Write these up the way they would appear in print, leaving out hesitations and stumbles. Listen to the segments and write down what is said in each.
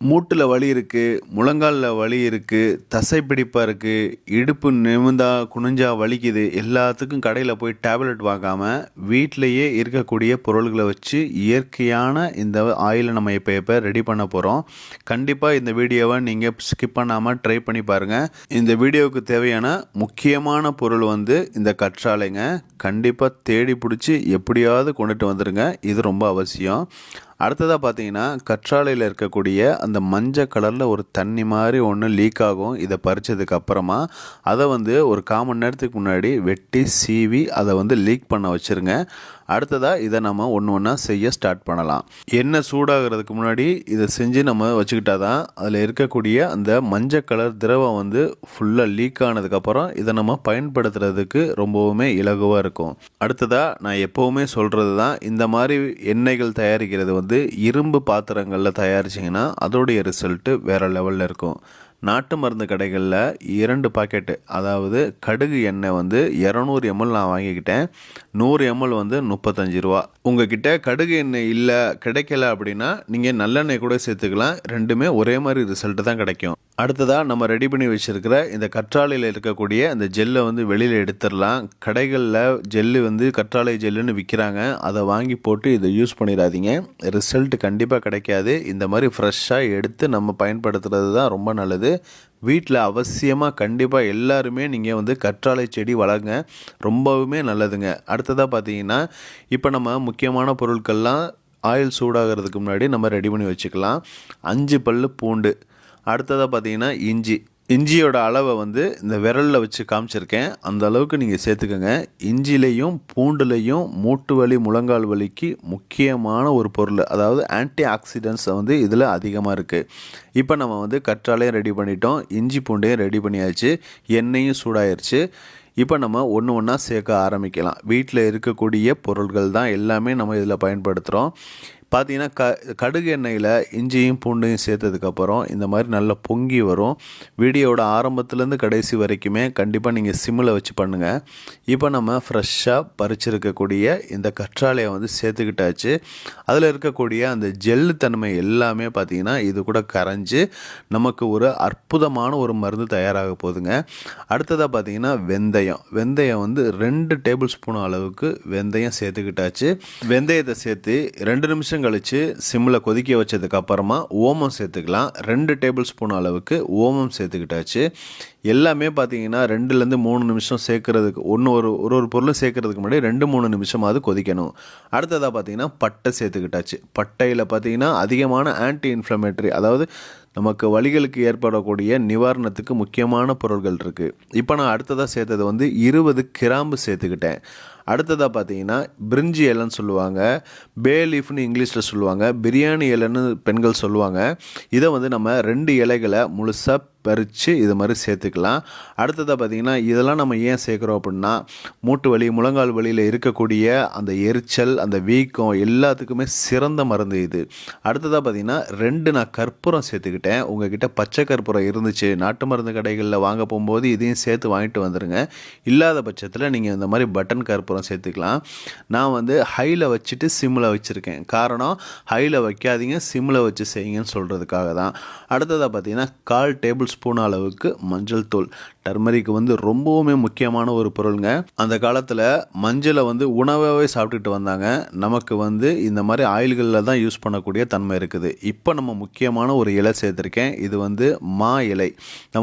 மூட்டுல வலி இருக்கு, முழங்கால்ல வலி இருக்கு, தசை பிடிப்பா இருக்கு, இடுப்பு நிமிர்ந்தா, குனிஞ்சா வலிக்குது. எல்லாத்துக்கும் கடையில போய் டேப்லெட் வாங்காம, வீட்லயே இருக்கக்கூடிய பொருள்கள வச்சு இயற்கையான இந்த ஆயில நம்ம இப்ப ரெடி பண்ண போறோம். கண்டிப்பா இந்த வீடியோவ நீங்க ஸ்கிப் பண்ணாம ட்ரை பண்ணி பாருங்க. இந்த வீடியோவுக்கு தேவையான முக்கியமான பொருள் வந்து இந்த கற்றாழைங்க. கண்டிப்பா தேடி புடிச்சு எப்படியாவது கொண்டுட்டு வந்துருங்க. இது ரொம்ப அவசியம். அடுத்ததாக பார்த்தீங்கன்னா கற்றாழையில் இருக்கக்கூடிய அந்த மஞ்சள் கலரில் ஒரு தண்ணி மாதிரி ஒன்று லீக் ஆகும். இதை பறித்ததுக்கு அப்புறமா அதை வந்து ஒரு 1/4 மணி நேரத்துக்கு முன்னாடி வெட்டி சீவி அதை வந்து லீக் பண்ண வச்சுருங்க. அடுத்ததாக இதை நம்ம ஒன்று ஒன்றா செய்ய ஸ்டார்ட் பண்ணலாம். எண்ணெய் சூடாகிறதுக்கு முன்னாடி இதை செஞ்சு நம்ம வச்சுக்கிட்டா தான் அதில் இருக்கக்கூடிய அந்த மஞ்சள் கலர் திரவம் வந்து ஃபுல்லாக லீக் ஆனதுக்கப்புறம் இதை நம்ம பயன்படுத்துறதுக்கு ரொம்பவுமே இலகுவாக இருக்கும். அடுத்ததாக நான் எப்போவுமே சொல்கிறது தான், இந்த மாதிரி எண்ணெய்கள் தயாரிக்கிறது வந்து இரும்பு பாத்திரங்களில் தயாரிச்சிங்கன்னா அதோடைய ரிசல்ட்டு வேறு லெவலில் இருக்கும். நாட்டு மருந்து கடைகளில் 2 பாக்கெட்டு, அதாவது கடுகு எண்ணெய் வந்து 200 ml நான் வாங்கிக்கிட்டேன். 100 ml வந்து 35 ரூபா. உங்ககிட்ட கடுகு எண்ணெய் இல்லை, கிடைக்கல அப்படின்னா நீங்கள் நல்லெண்ணெய் கூட சேர்த்துக்கலாம். ரெண்டுமே ஒரே மாதிரி ரிசல்ட்டு தான் கிடைக்கும். அடுத்ததாக நம்ம ரெடி பண்ணி வச்சுருக்கிற இந்த கற்றாழையில் இருக்கக்கூடிய அந்த ஜெல்லை வந்து வெளியில் எடுத்துடலாம். கடைகளில் ஜெல்லு வந்து கற்றாழை ஜெல்லுன்னு விற்கிறாங்க. அதை வாங்கி போட்டு இதை யூஸ் பண்ணிடாதீங்க. ரிசல்ட் கண்டிப்பாக கிடைக்காது. இந்த மாதிரி ஃப்ரெஷ்ஷாக எடுத்து நம்ம பயன்படுத்துறது தான் ரொம்ப நல்லது. வீட்டில் அவசியமாக கண்டிப்பாக எல்லாருமே நீங்கள் வந்து கற்றாழை செடி வளங்க, ரொம்பவுமே நல்லதுங்க. அடுத்ததாக பார்த்தீங்கன்னா இப்போ நம்ம முக்கியமான பொருட்கள்லாம் ஆயில் சூடாகிறதுக்கு முன்னாடி நம்ம ரெடி பண்ணி வச்சுக்கலாம். 5 பல் பூண்டு. அடுத்ததாக பார்த்தீங்கன்னா இஞ்சியோட அளவை வந்து இந்த விரலில் வச்சு காமிச்சிருக்கேன். அந்த அளவுக்கு நீங்கள் சேர்த்துக்கோங்க. இஞ்சிலையும் பூண்டுலையும் மூட்டு வலி முழங்கால் வலிக்கு முக்கியமான ஒரு பொருள், அதாவது ஆன்டி ஆக்சிடென்ட்ஸ் வந்து இதில் அதிகமாக இருக்குது. இப்போ நம்ம வந்து கற்றாழையும் ரெடி பண்ணிட்டோம், இஞ்சி பூண்டையும் ரெடி பண்ணியாச்சு, எண்ணெயும் சூடாயிருச்சு. இப்போ நம்ம ஒன்று ஒன்றா சேர்க்க ஆரம்பிக்கலாம். வீட்டில் இருக்கக்கூடிய பொருட்கள் தான் எல்லாமே நம்ம இதில் பயன்படுத்துகிறோம். பார்த்தீங்கன்னா கடுகு எண்ணெயில் இஞ்சியும் பூண்டையும் சேர்த்ததுக்கப்புறம் இந்த மாதிரி நல்லா பொங்கி வரும். வீடியோவோட ஆரம்பத்துலேருந்து கடைசி வரைக்குமே கண்டிப்பாக நீங்கள் சிம்மில் வச்சு பண்ணுங்கள். இப்போ நம்ம ஃப்ரெஷ்ஷாக பறிச்சிருக்கக்கூடிய இந்த கற்றாழையை வந்து சேர்த்துக்கிட்டாச்சு. அதில் இருக்கக்கூடிய அந்த ஜெல்லு தன்மை எல்லாமே பார்த்திங்கன்னா இது கூட கரைஞ்சி நமக்கு ஒரு அற்புதமான ஒரு மருந்து தயாராக போகுதுங்க. அடுத்ததாக பார்த்திங்கன்னா வெந்தயம் வந்து 2 டேபிள் ஸ்பூன் அளவுக்கு வெந்தயம் சேர்த்துக்கிட்டாச்சு. வெந்தயத்தை சேர்த்து 2 நிமிஷம் கழிச்சு சிம்மில் கொதிக்க வச்சதுக்கு அப்புறமா ஓமம் சேர்த்துக்கலாம். 2 டேபிள் ஸ்பூன் அளவுக்கு ஓமம் சேர்த்துக்கிட்டாச்சு. எல்லாமே பார்த்தீங்கன்னா 2லேருந்து 3 நிமிஷம் சேர்க்கறதுக்கு ஒரு பொருளும் சேர்க்கறதுக்கு முன்னாடி 2-3 நிமிஷமாவது கொதிக்கணும். அடுத்ததாக பார்த்தீங்கன்னா பட்டை சேர்த்துக்கிட்டாச்சு. பட்டையில் பார்த்தீங்கன்னா அதிகமான ஆன்டி இன்ஃப்ளமேட்டரி, அதாவது நமக்கு வலிகளுக்கு ஏற்படக்கூடிய நிவாரணத்துக்கு முக்கியமான பொருட்கள் இருக்குது. இப்போ நான் அடுத்ததாக சேர்த்தது வந்து 20 கிராம்பு சேர்த்துக்கிட்டேன். அடுத்ததாக பார்த்தீங்கன்னா பிரிஞ்சி இலைன்னு சொல்லுவாங்க, பே லீஃப்னு இங்கிலீஷில் சொல்லுவாங்க, பிரியாணி இலைன்னு பெண்கள் சொல்லுவாங்க. இதை வந்து நம்ம 2 இலைகளை முழுசாக பறித்து இது மாதிரி சேர்த்துக்கலாம். அடுத்ததாக பார்த்திங்கன்னா இதெல்லாம் நம்ம ஏன் சேர்க்குறோம் அப்படின்னா, மூட்டு வலி முழங்கால் வலியில் இருக்கக்கூடிய அந்த எரிச்சல், அந்த வீக்கம் எல்லாத்துக்குமே சிறந்த மருந்து இது. அடுத்ததாக பார்த்திங்கன்னா 2 நான் கற்பூரம் சேர்த்துக்கிட்டேன். உங்ககிட்ட பச்சை கற்பூரம் இருந்துச்சு, நாட்டு மருந்து கடைகளில் வாங்க போகும்போது இதையும் சேர்த்து வாங்கிட்டு வந்துடுங்க. இல்லாத பட்சத்தில் நீங்கள் இந்த மாதிரி பட்டன் கற்பூரம் சேர்த்துக்கலாம். நான் வந்து ஹையில் வச்சுட்டு சிம்மில் வச்சுருக்கேன். காரணம், ஹையில் வைக்காதீங்க, சிம்மில் வச்சு செய்யுங்கன்னு சொல்கிறதுக்காக தான். அடுத்ததாக பார்த்திங்கன்னா 1/4 டேபிள் ஸ்பூன் அளவுக்கு மஞ்சள் தூள். டர்மரிக் வந்து ரொம்பவுமே முக்கியமான ஒரு பொருளுங்க. அந்த காலத்தில் மஞ்சளை வந்து உணவாகவே சாப்பிட்டுட்டு வந்தாங்க. நமக்கு வந்து இந்த மாதிரி ஆயில்களில் தான் யூஸ் பண்ணக்கூடிய தன்மை இருக்குது. இப்போ நம்ம முக்கியமான ஒரு இலை சேர்த்துருக்கேன். இது வந்து மா இலை.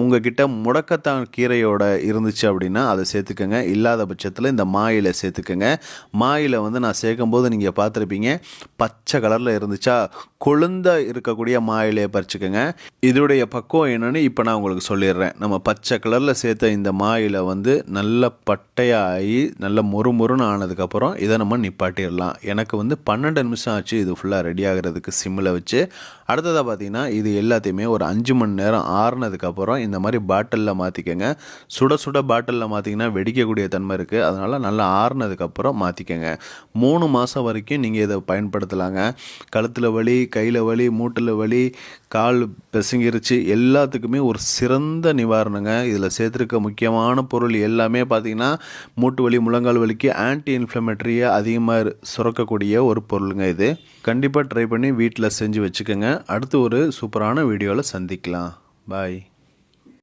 உங்ககிட்ட முடக்கத்தான் கீரையோட இருந்துச்சு அப்படின்னா அதை சேர்த்துக்கோங்க. இல்லாத பட்சத்தில் இந்த மா இலை சேர்த்துக்கோங்க. மா இலை வந்து நான் சேர்க்கும்போது நீங்கள் பார்த்துருப்பீங்க, பச்சை கலரில் இருந்துச்சா. கொழுந்த இருக்கக்கூடிய மா இலையை பறிச்சுக்கோங்க. இதோடைய பக்குவம் என்னன்னு இப்போ நான் உங்களுக்கு சொல்லிடுறேன். நம்ம பச்சை கலரில் சேர்த்த இந்த மா இலை வந்து நல்ல பட்டையாகி நல்ல மொறுமொறுன்னு ஆனதுக்கப்புறம் இதை நம்ம நிப்பாட்டிடலாம். எனக்கு வந்து 12 நிமிஷம் ஆச்சு இது ஃபுல்லாக ரெடி ஆகிறதுக்கு சிம்மில் வச்சு. அடுத்ததாக பார்த்தீங்கன்னா இது எல்லாத்தையுமே ஒரு 5 மணி நேரம் ஆறுனதுக்கப்புறம் இந்த மாதிரி பாட்டிலில் மாற்றிக்கங்க. சுட சுட பாட்டிலில் மாற்றிங்கன்னா வெடிக்கக்கூடிய தன்மை இருக்குது. அதனால் நல்லா ஆறுனதுக்கப்புறம் மாற்றிக்கங்க. 3 மாதம் வரைக்கும் நீங்கள் இதை பயன்படுத்தலாங்க. கழுத்தில் வலி, கையில் வலி, மூட்டில் வலி, கால் பிசங்கிருச்சு எல்லாத்துக்குமே ஒரு சிறந்த நிவாரணங்க. இதில் சேர்த்துருக்க முக்கியமான பொருள் எல்லாமே பார்த்திங்கன்னா மூட்டு வலி முழங்கால் வலிக்கு ஆன்டி இன்ஃப்ளமேட்டரியாக அதிகமாக சுரக்கக்கூடிய ஒரு பொருளுங்க. இது கண்டிப்பாக ட்ரை பண்ணி வீட்டில் செஞ்சு வச்சுக்கோங்க. அடுத்து ஒரு சூப்பரான வீடியோவில் சந்திக்கலாம். பாய்.